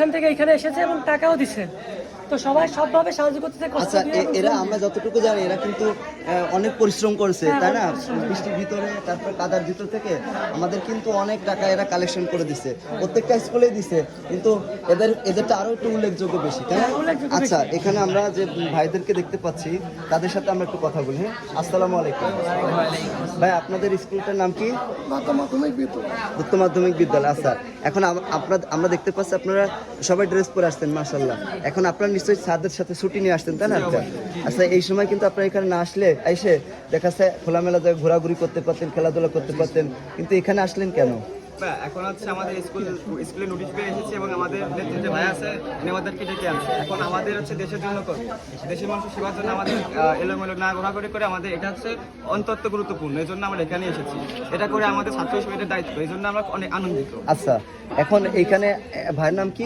এখান থেকে এখানে এসেছে এবং টাকাও দিচ্ছে, তো সবাই সবভাবে সাহায্য করতেছে। আচ্ছা, এরা আমরা যতটুকু জানি এরা কিন্তু অনেক পরিশ্রম করেছে, তাই না? বৃষ্টির ভিতরে, তারপর কাদার ভিতর থেকে আমাদের কিন্তু অনেক টাকা এরা কালেকশন করে দিচ্ছে, প্রত্যেকটা স্কুলেই দিচ্ছে, কিন্তু এদেরটা আরো একটু উল্লেখযোগ্য বেশি, তাই না? আচ্ছা, এখানে আমরা যে ভাইদেরকে দেখতে পাচ্ছি তাদের সাথে আমরা একটু কথা বলি। হ্যাঁ, আসসালামু আলাইকুম ভাই, আপনাদের স্কুলটার নাম কি? দত্ত মাধ্যমিক বিদ্যালয়। আচ্ছা, এখন আমরা দেখতে পাচ্ছি আপনারা সবাই ড্রেস পরে আসছেন, মাশাআল্লাহ। এখন আপনারা নিশ্চয়ই স্যারদের সাথে ছুটি নিয়ে আসতেন, তাই না? আচ্ছা, এই সময় কিন্তু আপনারা এখানে না আসলে এসে দেখা যাচ্ছে খোলামেলা জায়গায় ঘোরাঘুরি করতে পারতেন, খেলাধুলা করতে পারতেন, কিন্তু এখানে আসলেন কেন? এখন হচ্ছে আমাদের স্কুলে নোটিশ পেয়ে এসেছি এবং আমাদের যে ভাই আছে আমাদেরকে ডেকে আনছে। এখন আমাদের হচ্ছে দেশের জন্য করবে, দেশের মানুষের সেবার জন্য আমাদের এলোমেলো না ঘোরাঘুরি করে আমাদের এটা হচ্ছে অত্যন্ত গুরুত্বপূর্ণ। এই জন্য আমরা এখানে এসেছি, এটা করে আমাদের ছাত্র হিসেবে দায়িত্ব, এই জন্য আমরা অনেক আনন্দিত। আচ্ছা, এখন এইখানে ভাইয়ের নাম কি?